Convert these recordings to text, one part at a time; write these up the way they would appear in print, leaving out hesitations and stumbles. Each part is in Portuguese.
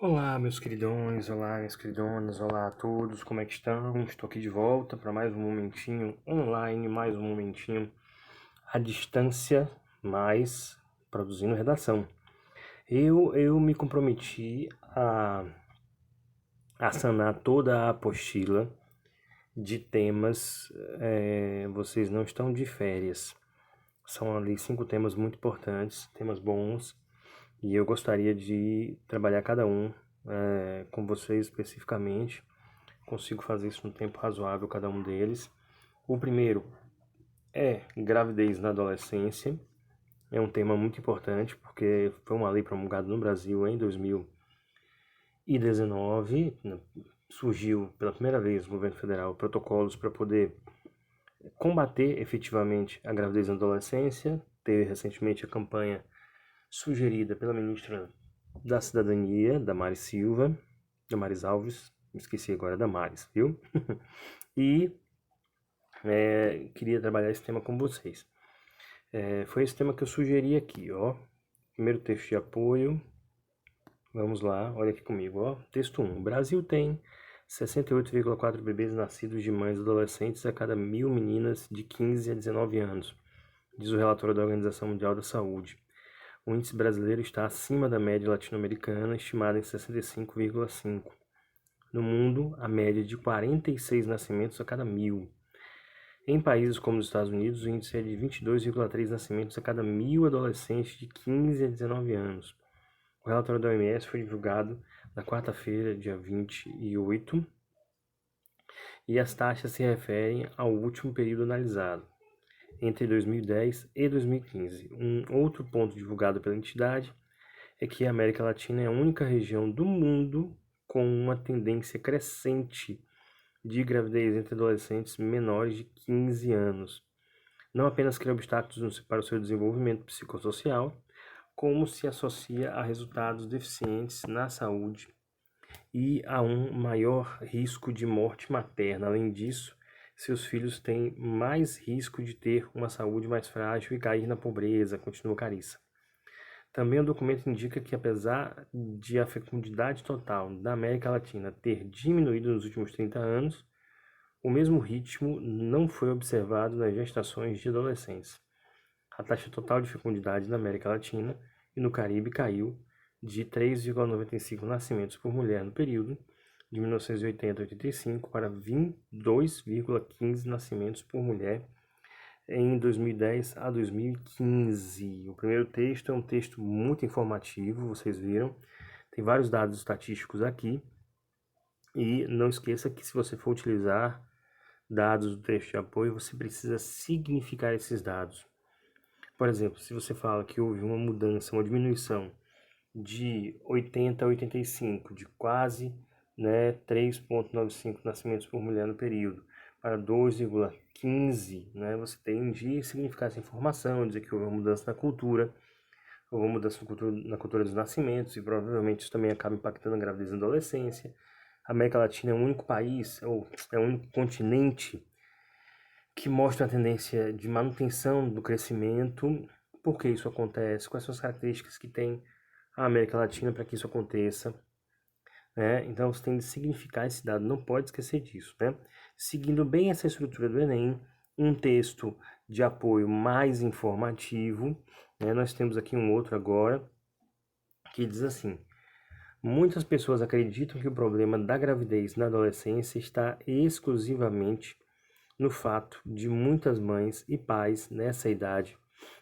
Olá, meus queridões, olá, minhas queridonas, olá a todos, como é que estão? Estou aqui de volta para mais um momentinho online, mais um momentinho à distância, mas produzindo redação. Eu me comprometi a sanar toda a apostila de temas, vocês não estão de férias. São ali 5 temas muito importantes, temas bons, e eu gostaria de trabalhar cada um com vocês especificamente. Consigo fazer isso no tempo razoável, cada um deles. O primeiro é gravidez na adolescência. É um tema muito importante porque foi uma lei promulgada no Brasil em 2019. Surgiu pela primeira vez no governo federal protocolos para poder combater efetivamente a gravidez na adolescência. Teve recentemente a campanha sugerida pela ministra da Cidadania, Damares Alves, me esqueci agora, Damares, viu? E queria trabalhar esse tema com vocês. Foi esse tema que eu sugeri aqui, ó. Primeiro texto de apoio. Vamos lá, olha aqui comigo, ó. Texto 1. O Brasil tem 68,4 bebês nascidos de mães adolescentes a cada 1.000 meninas de 15 a 19 anos, diz o relatório da Organização Mundial da Saúde. O índice brasileiro está acima da média latino-americana, estimada em 65,5. No mundo, a média é de 46 nascimentos a cada 1.000. Em países como os Estados Unidos, o índice é de 22,3 nascimentos a cada 1.000 adolescentes de 15 a 19 anos. O relatório da OMS foi divulgado na quarta-feira, dia 28, e as taxas se referem ao último período analisado, entre 2010 e 2015. Um outro ponto divulgado pela entidade é que a América Latina é a única região do mundo com uma tendência crescente de gravidez entre adolescentes menores de 15 anos. Não apenas cria obstáculos para o seu desenvolvimento psicossocial, como se associa a resultados deficientes na saúde e a um maior risco de morte materna. Além disso, seus filhos têm mais risco de ter uma saúde mais frágil e cair na pobreza, continua Carissa. Também o documento indica que, apesar de a fecundidade total da América Latina ter diminuído nos últimos 30 anos, o mesmo ritmo não foi observado nas gestações de adolescentes. A taxa total de fecundidade na América Latina e no Caribe caiu de 3,95 nascimentos por mulher no período de 1980 a 85 para 22,15 nascimentos por mulher em 2010 a 2015. O primeiro texto é um texto muito informativo, vocês viram. Tem vários dados estatísticos aqui. E não esqueça que se você for utilizar dados do texto de apoio, você precisa significar esses dados. Por exemplo, se você fala que houve uma mudança, uma diminuição de 80 a 85, de quase 3,95 nascimentos por mulher no período, para 2,15, você tem de significar essa informação, dizer que houve uma mudança na cultura, houve uma mudança na cultura dos nascimentos, e provavelmente isso também acaba impactando a gravidez na adolescência. A América Latina é o único país, ou é o único continente que mostra a tendência de manutenção do crescimento. Por que isso acontece? Quais são as características que tem a América Latina para que isso aconteça? Então você tem de significar esse dado, não pode esquecer disso. Seguindo bem essa estrutura do Enem, um texto de apoio mais informativo, nós temos aqui um outro agora, que diz assim: muitas pessoas acreditam que o problema da gravidez na adolescência está exclusivamente no fato de muitas mães e pais nessa idade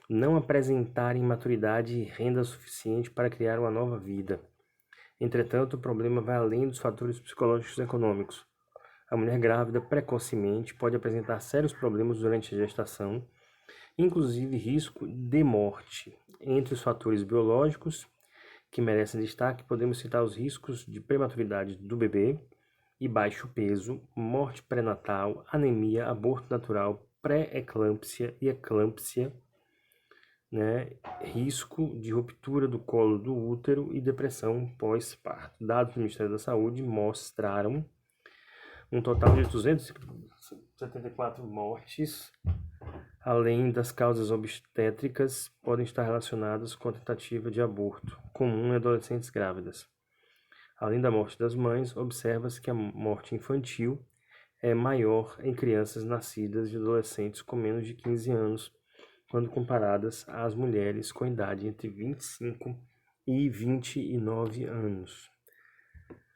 não apresentarem maturidade e renda suficiente para criar uma nova vida. Entretanto, o problema vai além dos fatores psicológicos e econômicos. A mulher grávida precocemente pode apresentar sérios problemas durante a gestação, inclusive risco de morte. Entre os fatores biológicos que merecem destaque, podemos citar os riscos de prematuridade do bebê e baixo peso, morte pré-natal, anemia, aborto natural, pré-eclâmpsia e eclâmpsia, risco de ruptura do colo do útero e depressão pós-parto. Dados do Ministério da Saúde mostraram um total de 274 mortes, além das causas obstétricas, podem estar relacionadas com a tentativa de aborto, comum em adolescentes grávidas. Além da morte das mães, observa-se que a morte infantil é maior em crianças nascidas de adolescentes com menos de 15 anos, quando comparadas às mulheres com idade entre 25 e 29 anos.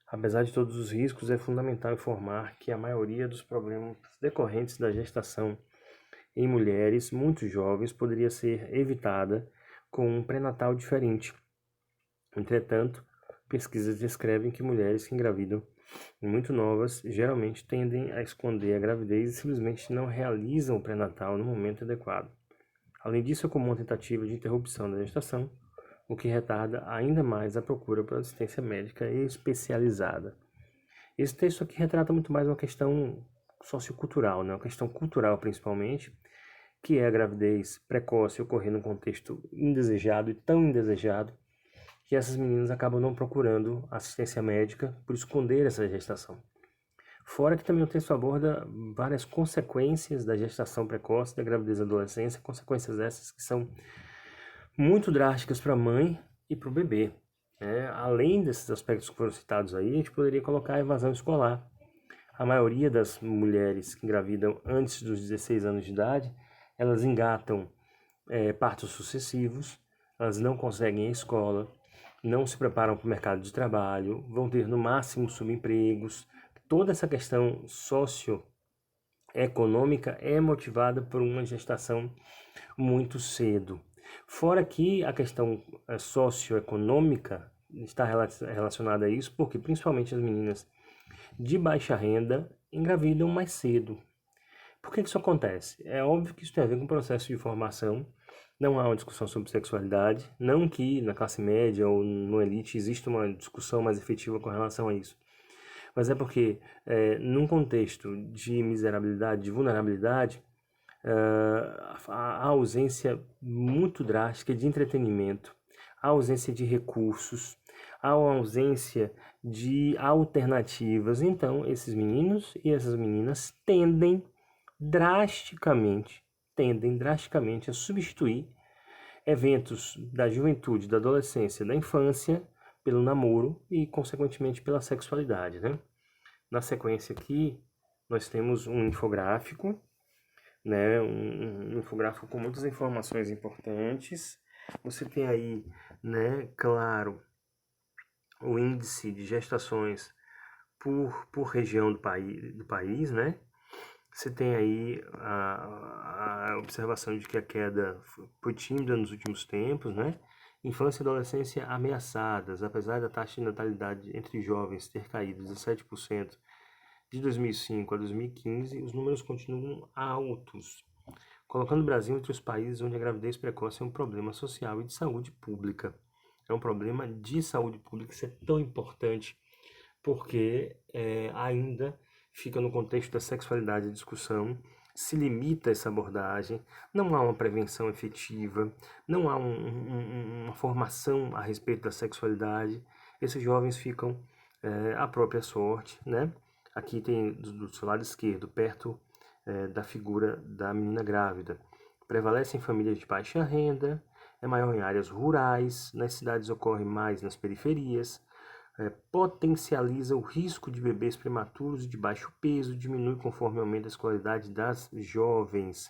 Apesar de todos os riscos, é fundamental informar que a maioria dos problemas decorrentes da gestação em mulheres muito jovens poderia ser evitada com um pré-natal diferente. Entretanto, pesquisas descrevem que mulheres que engravidam muito novas geralmente tendem a esconder a gravidez e simplesmente não realizam o pré-natal no momento adequado. Além disso, é comum a tentativa de interrupção da gestação, o que retarda ainda mais a procura por assistência médica especializada. Esse texto aqui retrata muito mais uma questão sociocultural, né? Uma questão cultural principalmente, que é a gravidez precoce ocorrer num contexto indesejado e tão indesejado que essas meninas acabam não procurando assistência médica por esconder essa gestação. Fora que também o texto aborda várias consequências da gestação precoce, da gravidez da adolescência, consequências essas que são muito drásticas para a mãe e para o bebê. Além desses aspectos que foram citados aí, a gente poderia colocar a evasão escolar. A maioria das mulheres que engravidam antes dos 16 anos de idade, elas engatam partos sucessivos, elas não conseguem a escola, não se preparam para o mercado de trabalho, vão ter no máximo subempregos. Toda essa questão socioeconômica é motivada por uma gestação muito cedo. Fora que a questão socioeconômica está relacionada a isso, porque principalmente as meninas de baixa renda engravidam mais cedo. Por que isso acontece? É óbvio que isso tem a ver com o processo de formação. Não há uma discussão sobre sexualidade, não que na classe média ou no elite exista uma discussão mais efetiva com relação a isso. Mas é porque, num contexto de miserabilidade, de vulnerabilidade, a ausência muito drástica de entretenimento, a ausência de recursos, a ausência de alternativas. Então, esses meninos e essas meninas tendem drasticamente a substituir eventos da juventude, da adolescência, da infância pelo namoro e, consequentemente, pela sexualidade, né? Na sequência aqui, nós temos um infográfico, né? Um infográfico com muitas informações importantes. Você tem aí, né, claro, o índice de gestações por região do país, né? Você tem aí a observação de que a queda foi tímida nos últimos tempos, né? Infância e adolescência ameaçadas, apesar da taxa de natalidade entre jovens ter caído 17% de 2005 a 2015, os números continuam altos, colocando o Brasil entre os países onde a gravidez precoce é um problema social e de saúde pública. É um problema de saúde pública, isso é tão importante, porque ainda fica no contexto da sexualidade e discussão, se limita essa abordagem, não há uma prevenção efetiva, não há uma formação a respeito da sexualidade, esses jovens ficam à própria sorte, né? Aqui tem do seu lado esquerdo, perto da figura da menina grávida. Prevalece em famílias de baixa renda, é maior em áreas rurais, nas cidades ocorre mais nas periferias, potencializa o risco de bebês prematuros e de baixo peso, diminui conforme aumenta a escolaridade das jovens.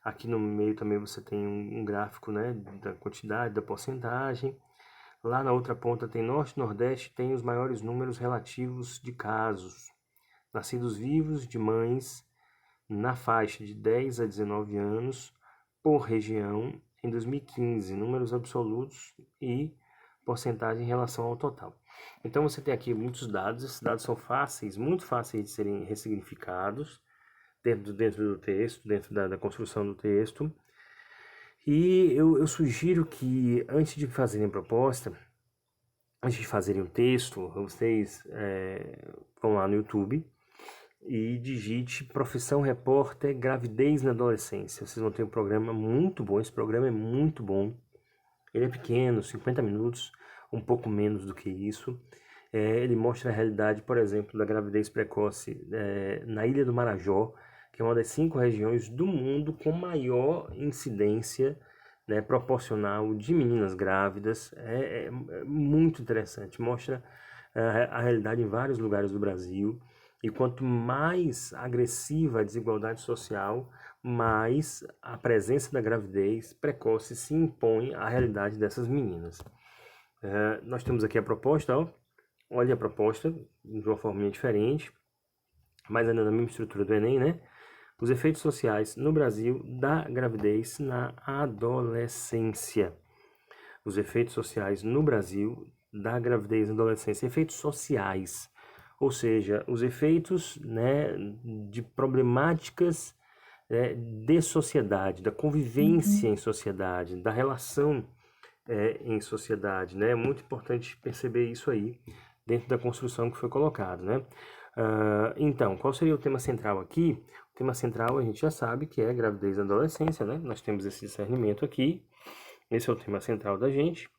Aqui no meio também você tem um gráfico, né, da quantidade, da porcentagem. Lá na outra ponta tem Norte e Nordeste, tem os maiores números relativos de casos. Nascidos vivos de mães na faixa de 10 a 19 anos por região em 2015, números absolutos e porcentagem em relação ao total. Então você tem aqui muitos dados, esses dados são fáceis, muito fáceis de serem ressignificados dentro do texto, dentro da construção do texto. E eu sugiro que antes de fazerem proposta, antes de fazerem o texto, vocês vão lá no YouTube e digite Profissão Repórter Gravidez na Adolescência. Vocês vão ter um programa muito bom, esse programa é muito bom. Ele é pequeno, 50 minutos, um pouco menos do que isso. Ele mostra a realidade, por exemplo, da gravidez precoce na Ilha do Marajó, que é uma das 5 regiões do mundo com maior incidência, né, proporcional de meninas grávidas. É muito interessante, mostra a realidade em vários lugares do Brasil. E quanto mais agressiva a desigualdade social, mais a presença da gravidez precoce se impõe à realidade dessas meninas. Nós temos aqui a proposta, ó. Olha a proposta, de uma forma diferente, mas ainda na mesma estrutura do Enem, né? Os efeitos sociais no Brasil da gravidez na adolescência. Os efeitos sociais no Brasil da gravidez na adolescência. Efeitos sociais, ou seja, os efeitos, né, de problemáticas, de sociedade, da convivência em sociedade, da relação em sociedade, né? É muito importante perceber isso aí dentro da construção que foi colocado, né? Então, qual seria o tema central aqui? O tema central a gente já sabe que é gravidez na adolescência, né? Nós temos esse discernimento aqui, esse é o tema central da gente.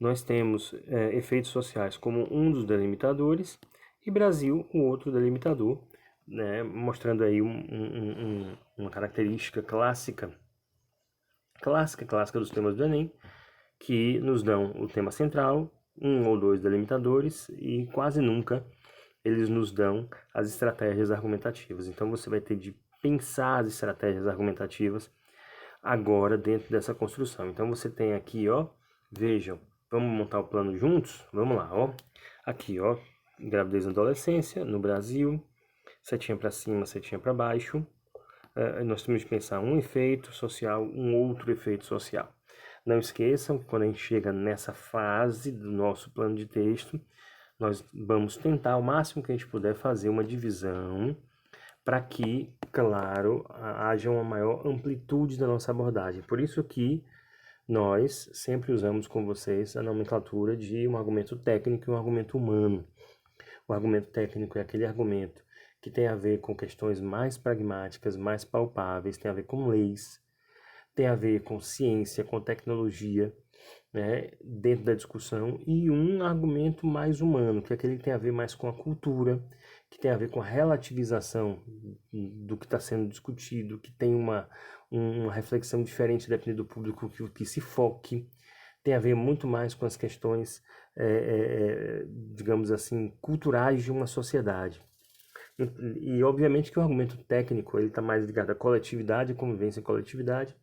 Nós temos efeitos sociais como um dos delimitadores e Brasil, o outro delimitador, né? Mostrando aí uma característica clássica dos temas do Enem, que nos dão o tema central, um ou dois delimitadores e quase nunca eles nos dão as estratégias argumentativas. Então você vai ter de pensar as estratégias argumentativas agora dentro dessa construção. Então você tem aqui, ó, vejam, vamos montar o plano juntos? Vamos lá, ó. Aqui, ó, gravidez na adolescência no Brasil, setinha para cima, setinha para baixo. Nós temos de pensar um efeito social, um outro efeito social. Não esqueçam, quando a gente chega nessa fase do nosso plano de texto, nós vamos tentar o máximo que a gente puder fazer uma divisão para que, claro, haja uma maior amplitude da nossa abordagem. Por isso que nós sempre usamos com vocês a nomenclatura de um argumento técnico e um argumento humano. O argumento técnico é aquele argumento que tem a ver com questões mais pragmáticas, mais palpáveis, tem a ver com leis, tem a ver com ciência, com tecnologia, né, dentro da discussão, e um argumento mais humano, que é aquele que tem a ver mais com a cultura, que tem a ver com a relativização do que está sendo discutido, que tem uma reflexão diferente dependendo do público que se foque, tem a ver muito mais com as questões, digamos assim, culturais de uma sociedade. E obviamente que o argumento técnico ele está mais ligado à coletividade, convivência em coletividade,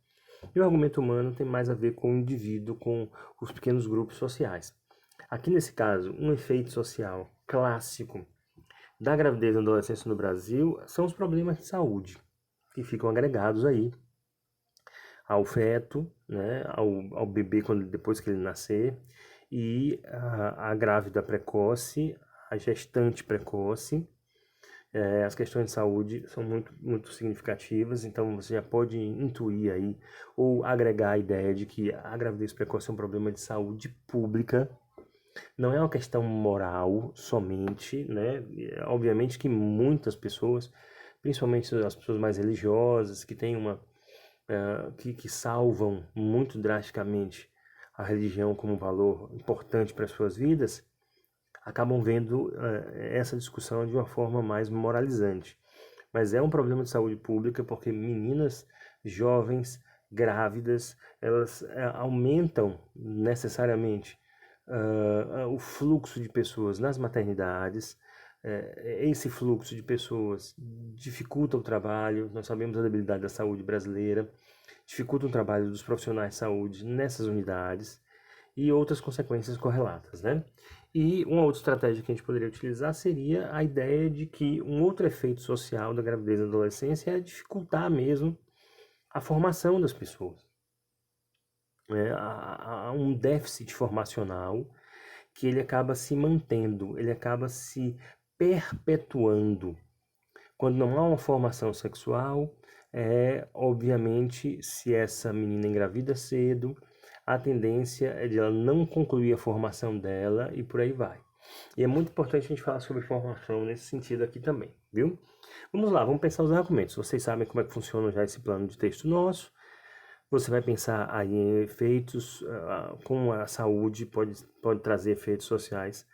e o argumento humano tem mais a ver com o indivíduo, com os pequenos grupos sociais. Aqui nesse caso, um efeito social clássico da gravidez na adolescência no Brasil são os problemas de saúde, que ficam agregados aí ao feto, né, ao bebê depois que ele nascer, e a grávida precoce, a gestante precoce. As questões de saúde são muito significativas, então você já pode intuir aí, ou agregar a ideia de que a gravidez precoce é um problema de saúde pública, não é uma questão moral somente, né? Obviamente que muitas pessoas, principalmente as pessoas mais religiosas, que têm que salvam muito drasticamente a religião como um valor importante para as suas vidas, acabam vendo essa discussão de uma forma mais moralizante. Mas é um problema de saúde pública porque meninas jovens, grávidas, elas aumentam necessariamente o fluxo de pessoas nas maternidades. Esse fluxo de pessoas dificulta o trabalho, nós sabemos da debilidade da saúde brasileira, dificulta o trabalho dos profissionais de saúde nessas unidades e outras consequências correlatas, né? E uma outra estratégia que a gente poderia utilizar seria a ideia de que um outro efeito social da gravidez na adolescência é dificultar mesmo a formação das pessoas. Há um déficit formacional que ele acaba se mantendo, ele acaba se perpetuando. Quando não há uma formação sexual, obviamente, se essa menina engravida cedo, a tendência é de ela não concluir a formação dela e por aí vai. E é muito importante a gente falar sobre formação nesse sentido aqui também, viu? Vamos lá, vamos pensar os argumentos. Vocês sabem como é que funciona já esse plano de texto nosso. Você vai pensar aí em efeitos, como a saúde pode trazer efeitos sociais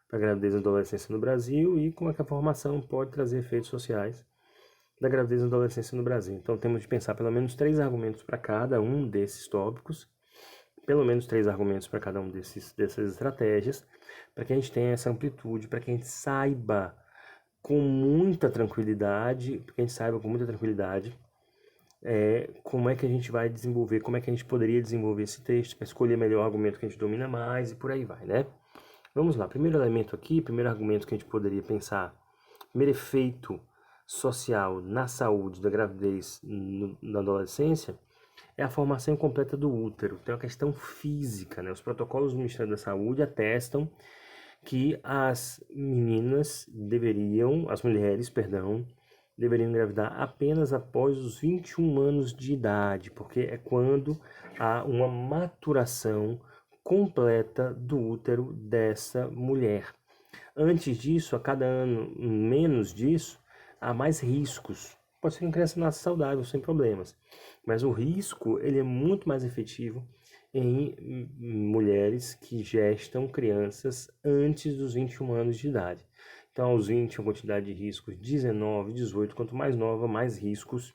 para a gravidez e adolescência no Brasil e como é que a formação pode trazer efeitos sociais da gravidez e adolescência no Brasil. Então temos de pensar pelo menos 3 argumentos para cada um desses tópicos, pelo menos 3 argumentos para cada um dessas estratégias, para que a gente tenha essa amplitude, para que a gente saiba com muita tranquilidade, como é que a gente vai desenvolver, como é que a gente poderia desenvolver esse texto, para escolher melhor o argumento que a gente domina mais e por aí vai, né? Vamos lá, primeiro elemento aqui, primeiro argumento que a gente poderia pensar, primeiro efeito social na saúde da gravidez na adolescência, é a formação incompleta do útero. Tem uma questão física, né? Os protocolos do Ministério da Saúde atestam que as mulheres, deveriam engravidar apenas após os 21 anos de idade, porque é quando há uma maturação completa do útero dessa mulher. Antes disso, a cada ano menos disso, há mais riscos. Pode ser que a criança nasça saudável, sem problemas, mas o risco ele é muito mais efetivo em mulheres que gestam crianças antes dos 21 anos de idade. Então, aos 20, a quantidade de riscos, 19, 18, quanto mais nova, mais riscos,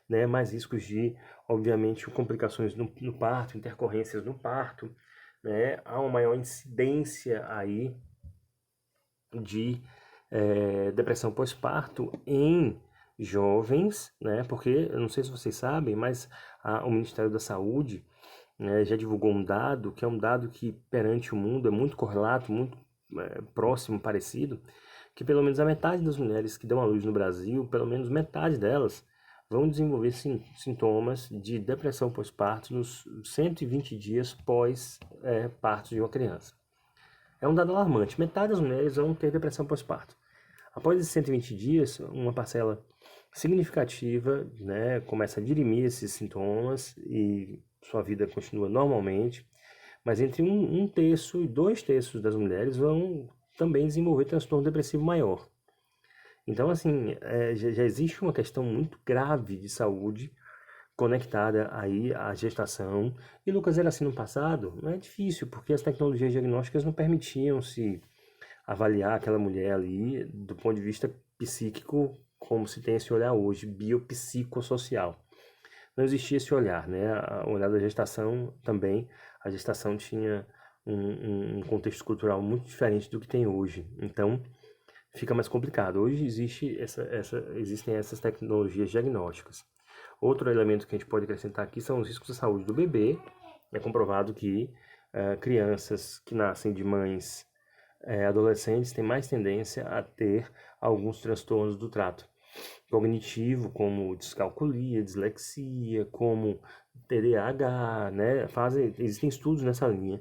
né? Mais riscos de, obviamente, complicações no parto, intercorrências no parto, né? Há uma maior incidência aí de depressão pós-parto em jovens, né? Porque, eu não sei se vocês sabem, mas o Ministério da Saúde já divulgou um dado, que é um dado que perante o mundo é muito correlato, muito próximo, parecido, que pelo menos a metade das mulheres que dão à luz no Brasil, pelo menos metade delas, vão desenvolver sintomas de depressão pós-parto nos 120 dias pós-parto de uma criança. É um dado alarmante, metade das mulheres vão ter depressão pós-parto. Após esses 120 dias, uma parcela significativa, né, começa a dirimir esses sintomas e sua vida continua normalmente, mas entre um terço e 2/3 das mulheres vão também desenvolver transtorno depressivo maior. Então, assim, já existe uma questão muito grave de saúde conectada aí à gestação. E, Lucas, era assim no passado? Não é difícil, porque as tecnologias diagnósticas não permitiam se avaliar aquela mulher ali do ponto de vista psíquico, como se tem esse olhar hoje, biopsicossocial. Não existia esse olhar, né? O olhar da gestação também, a gestação tinha um contexto cultural muito diferente do que tem hoje. Então, fica mais complicado. Hoje existem essas tecnologias diagnósticas. Outro elemento que a gente pode acrescentar aqui são os riscos da saúde do bebê. É comprovado que crianças que nascem de mães adolescentes têm mais tendência a ter alguns transtornos do trato cognitivo, como descalculia, dislexia, como TDAH, né? Existem estudos nessa linha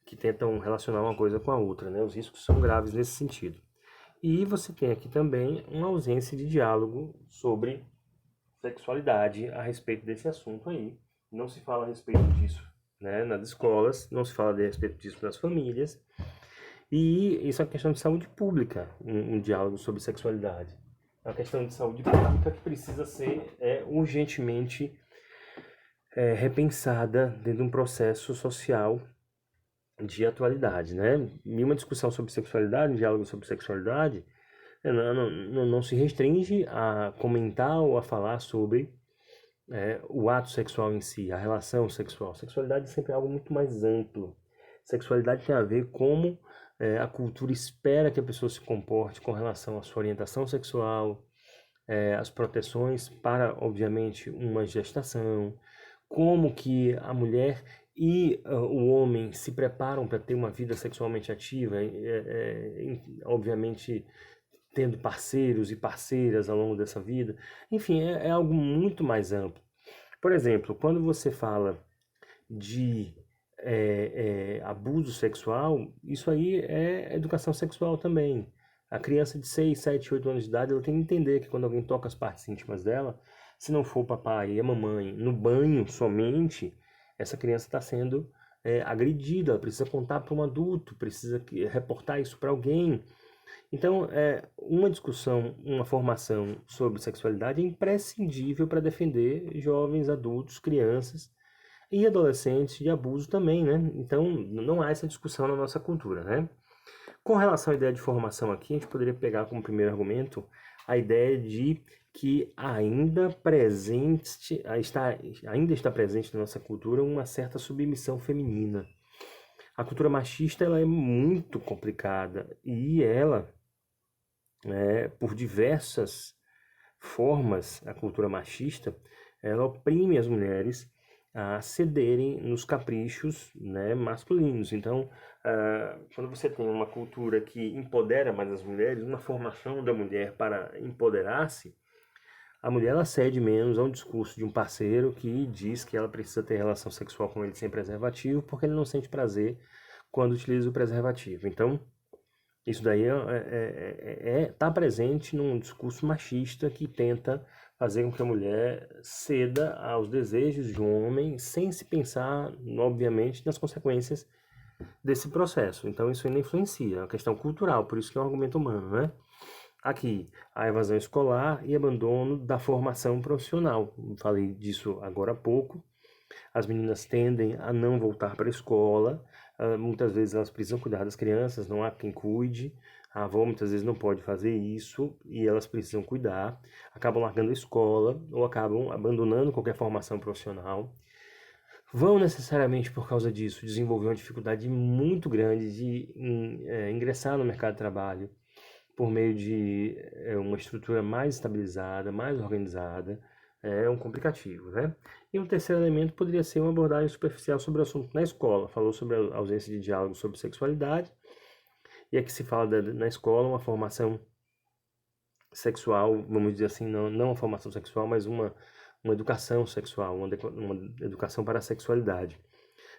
que tentam relacionar uma coisa com a outra, né? Os riscos são graves nesse sentido. E você tem aqui também uma ausência de diálogo sobre sexualidade a respeito desse assunto aí. Não se fala a respeito disso, né? Nas escolas, não se fala a respeito disso nas famílias. E isso é uma questão de saúde pública, um diálogo sobre sexualidade. É uma questão de saúde pública que precisa ser urgentemente repensada dentro de um processo social de atualidade, né? E uma discussão sobre sexualidade, um diálogo sobre sexualidade, não se restringe a comentar ou a falar sobre o ato sexual em si, a relação sexual. Sexualidade é sempre algo muito mais amplo. Sexualidade tem a ver como a cultura espera que a pessoa se comporte com relação à sua orientação sexual, as proteções para, obviamente, uma gestação, como que a mulher e o homem se preparam para ter uma vida sexualmente ativa, obviamente tendo parceiros e parceiras ao longo dessa vida. Enfim, é algo muito mais amplo. Por exemplo, quando você fala de abuso sexual, isso aí é educação sexual também. A criança de 6, 7, 8 anos de idade, ela tem que entender que quando alguém toca as partes íntimas dela, se não for o papai e a mamãe no banho somente, essa criança está sendo agredida, ela precisa contar para um adulto, precisa reportar isso para alguém. Então, uma discussão, uma formação sobre sexualidade é imprescindível para defender jovens, adultos, crianças e adolescentes de abuso também, né? Então, não há essa discussão na nossa cultura, né? Com relação à ideia de formação aqui, a gente poderia pegar como primeiro argumento a ideia de que ainda está presente na nossa cultura uma certa submissão feminina. A cultura machista ela é muito complicada e ela, por diversas formas, a cultura machista, ela oprime as mulheres a cederem nos caprichos, né, masculinos. Então, quando você tem uma cultura que empodera mais as mulheres, uma formação da mulher para empoderar-se, a mulher ela cede menos a um discurso de um parceiro que diz que ela precisa ter relação sexual com ele sem preservativo porque ele não sente prazer quando utiliza o preservativo. Então, isso daí tá presente num discurso machista que tenta fazer com que a mulher ceda aos desejos de um homem sem se pensar, obviamente, nas consequências desse processo. Então isso ainda influencia, é uma questão cultural, por isso que é um argumento humano, né? Aqui, a evasão escolar e abandono da formação profissional. Falei disso agora há pouco. As meninas tendem a não voltar para a escola, muitas vezes elas precisam cuidar das crianças, não há quem cuide, a avó muitas vezes não pode fazer isso e elas precisam cuidar, acabam largando a escola ou acabam abandonando qualquer formação profissional. Vão necessariamente por causa disso desenvolver uma dificuldade muito grande de ingressar no mercado de trabalho por meio de uma estrutura mais estabilizada, mais organizada, é um complicativo, né? E um terceiro elemento poderia ser uma abordagem superficial sobre o assunto na escola. Falou sobre a ausência de diálogo sobre sexualidade, e aqui se fala na escola uma formação sexual, vamos dizer assim, não uma formação sexual, mas uma educação sexual, uma educação para a sexualidade.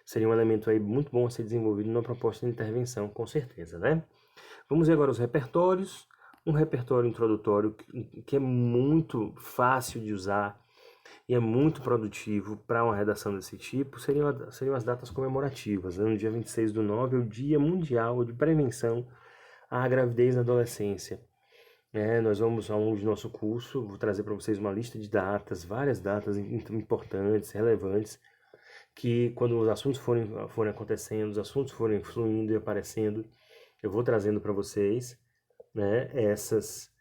Seria um elemento aí muito bom a ser desenvolvido numa proposta de intervenção, com certeza, né? Vamos ver agora os repertórios. Um repertório introdutório que é muito fácil de usar e é muito produtivo para uma redação desse tipo seriam as datas comemorativas. No dia 26/9 é o Dia Mundial de Prevenção à Gravidez na Adolescência. Nós vamos, ao longo do nosso curso, vou trazer para vocês uma lista de datas, várias datas importantes, relevantes, que quando os assuntos forem acontecendo, os assuntos forem fluindo e aparecendo, eu vou trazendo para vocês, né, essas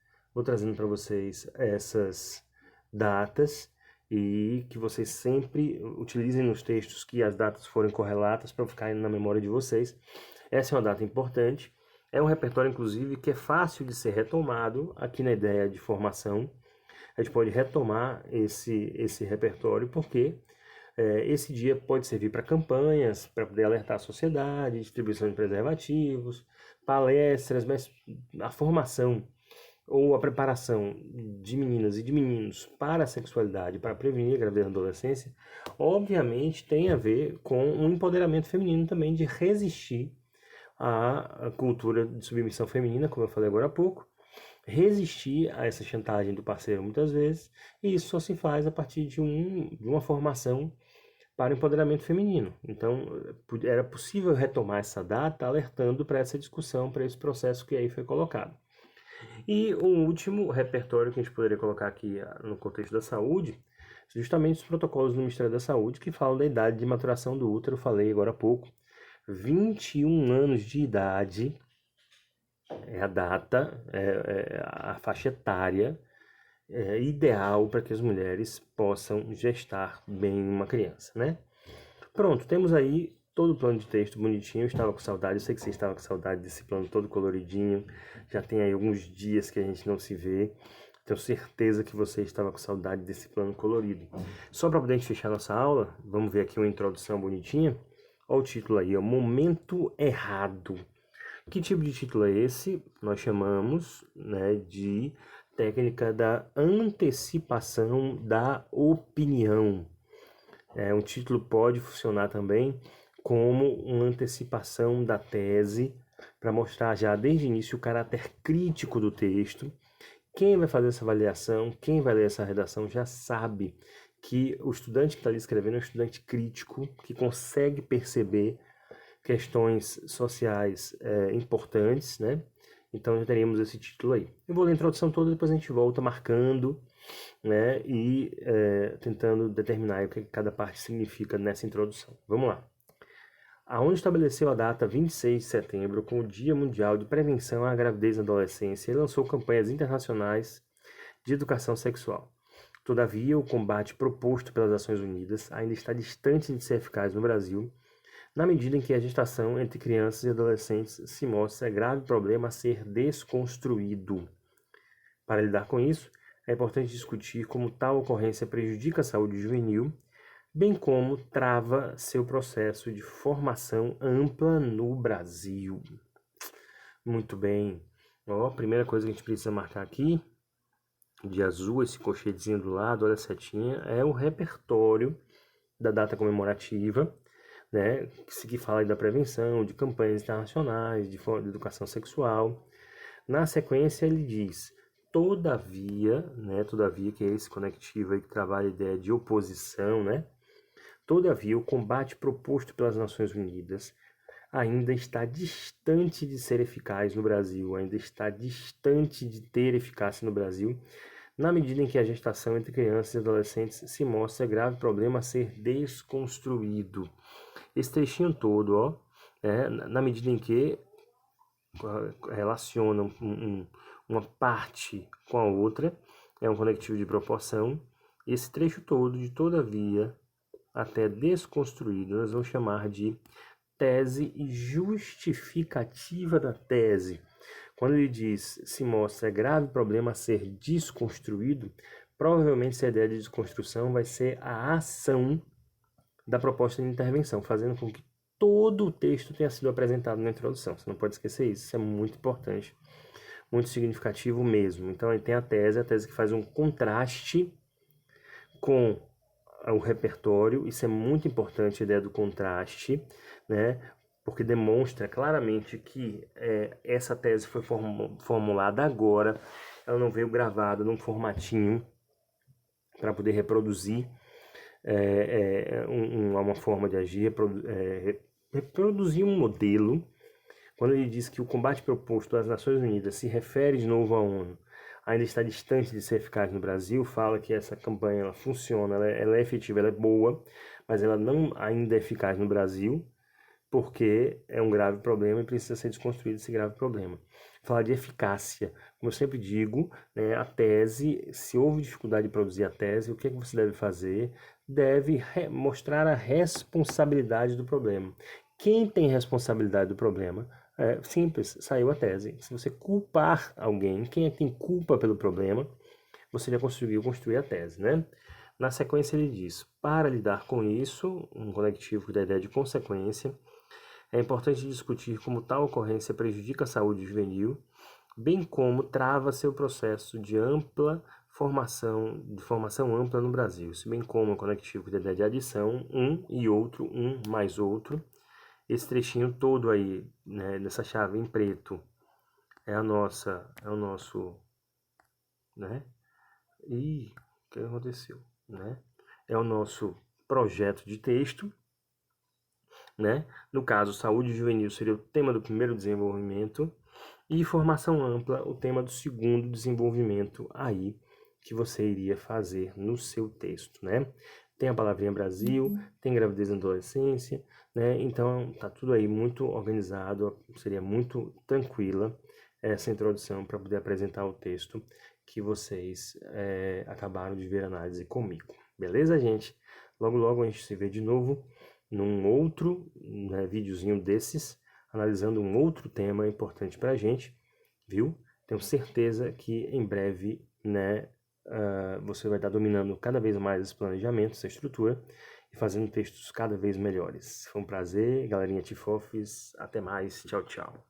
datas e que vocês sempre utilizem nos textos que as datas forem correlatas para ficarem na memória de vocês. Essa é uma data importante. É um repertório, inclusive, que é fácil de ser retomado aqui na ideia de formação. A gente pode retomar esse repertório porque esse dia pode servir para campanhas, para poder alertar a sociedade, distribuição de preservativos, palestras, mas a formação ou a preparação de meninas e de meninos para a sexualidade, para prevenir a gravidez na adolescência, obviamente tem a ver com um empoderamento feminino também de resistir à cultura de submissão feminina, como eu falei agora há pouco, resistir a essa chantagem do parceiro muitas vezes, e isso só se faz a partir de uma formação para o empoderamento feminino. Então, era possível retomar essa data alertando para essa discussão, para esse processo que aí foi colocado. E o último repertório que a gente poderia colocar aqui no contexto da saúde, justamente os protocolos do Ministério da Saúde que falam da idade de maturação do útero, eu falei agora há pouco, 21 anos de idade é a data, a faixa etária ideal para que as mulheres possam gestar bem uma criança, né? Pronto, temos aí todo o plano de texto bonitinho. Eu estava com saudade, eu sei que você estava com saudade desse plano todo coloridinho. Já tem aí alguns dias que a gente não se vê. Tenho certeza que você estava com saudade desse plano colorido. Só para poder fechar nossa aula, vamos ver aqui uma introdução bonitinha. Olha o título aí, Momento Errado. Que tipo de título é esse? Nós chamamos, né, de técnica da antecipação da opinião. Um título pode funcionar também como uma antecipação da tese, para mostrar já desde o início o caráter crítico do texto. Quem vai fazer essa avaliação, quem vai ler essa redação já sabe que o estudante que está ali escrevendo é um estudante crítico, que consegue perceber questões sociais importantes, né? Então já teríamos esse título aí. Eu vou ler a introdução toda, depois a gente volta marcando, né? E tentando determinar o que cada parte significa nessa introdução. Vamos lá. A ONU estabeleceu a data 26 de setembro como o Dia Mundial de Prevenção à Gravidez na Adolescência e lançou campanhas internacionais de educação sexual. Todavia, o combate proposto pelas Nações Unidas ainda está distante de ser eficaz no Brasil, na medida em que a gestação entre crianças e adolescentes se mostra grave problema a ser desconstruído. Para lidar com isso, é importante discutir como tal ocorrência prejudica a saúde juvenil, bem como trava seu processo de formação ampla no Brasil. Muito bem. Ó, primeira coisa que a gente precisa marcar aqui, de azul, esse colchetezinho do lado, olha a setinha, é o repertório da data comemorativa, né, que fala da prevenção, de campanhas internacionais, de educação sexual. Na sequência ele diz, todavia, que é esse conectivo aí que trabalha a ideia de oposição, né, todavia o combate proposto pelas Nações Unidas ainda está distante de ser eficaz no Brasil, ainda está distante de ter eficácia no Brasil, na medida em que a gestação entre crianças e adolescentes se mostra grave problema a ser desconstruído. Esse trechinho todo, ó, na medida em que relaciona uma parte com a outra, é um conectivo de proporção. Esse trecho todo, de todavia, até desconstruído, nós vamos chamar de tese e justificativa da tese. Quando ele diz se mostra grave problema a ser desconstruído, provavelmente essa ideia de desconstrução vai ser a ação da proposta de intervenção, fazendo com que todo o texto tenha sido apresentado na introdução. Você não pode esquecer isso, isso é muito importante, muito significativo mesmo. Então aí tem a tese que faz um contraste com o repertório, isso é muito importante, a ideia do contraste, né? Porque demonstra claramente que essa tese foi formulada agora, ela não veio gravada num formatinho para poder reproduzir uma forma de agir, reproduzir um modelo. Quando ele diz que o combate proposto às Nações Unidas se refere de novo à ONU, ainda está distante de ser eficaz no Brasil, fala que essa campanha ela funciona, ela é efetiva, ela é boa, mas ela não ainda é eficaz no Brasil, porque é um grave problema e precisa ser desconstruído esse grave problema. Falar de eficácia, como eu sempre digo, né, a tese, se houve dificuldade de produzir a tese, o que é que você deve fazer? Deve mostrar a responsabilidade do problema. Quem tem responsabilidade do problema? É simples, saiu a tese. Se você culpar alguém, quem é que tem culpa pelo problema, você já conseguiu construir a tese, né? Na sequência ele diz, para lidar com isso, um conectivo que dá a ideia de consequência, é importante discutir como tal ocorrência prejudica a saúde juvenil, bem como trava seu processo de formação ampla no Brasil, isso bem como um conectivo que dá a ideia de adição, um e outro, um mais outro. Esse trechinho todo aí, né, nessa chave em preto, é o nosso, né? E o que aconteceu, né? É o nosso projeto de texto, né? No caso, saúde juvenil seria o tema do primeiro desenvolvimento e formação ampla, o tema do segundo desenvolvimento aí que você iria fazer no seu texto, né? Tem a palavrinha Brasil, tem gravidez na adolescência, né? Então tá tudo aí muito organizado, seria muito tranquila essa introdução para poder apresentar o texto que vocês acabaram de ver a análise comigo. Beleza, gente? Logo, logo a gente se vê de novo num outro videozinho desses, analisando um outro tema importante para a gente, viu? Tenho certeza que em breve, né, você vai estar dominando cada vez mais esse planejamento, essa estrutura, e fazendo textos cada vez melhores. Foi um prazer, galerinha Tifofes. Até mais. Tchau, tchau.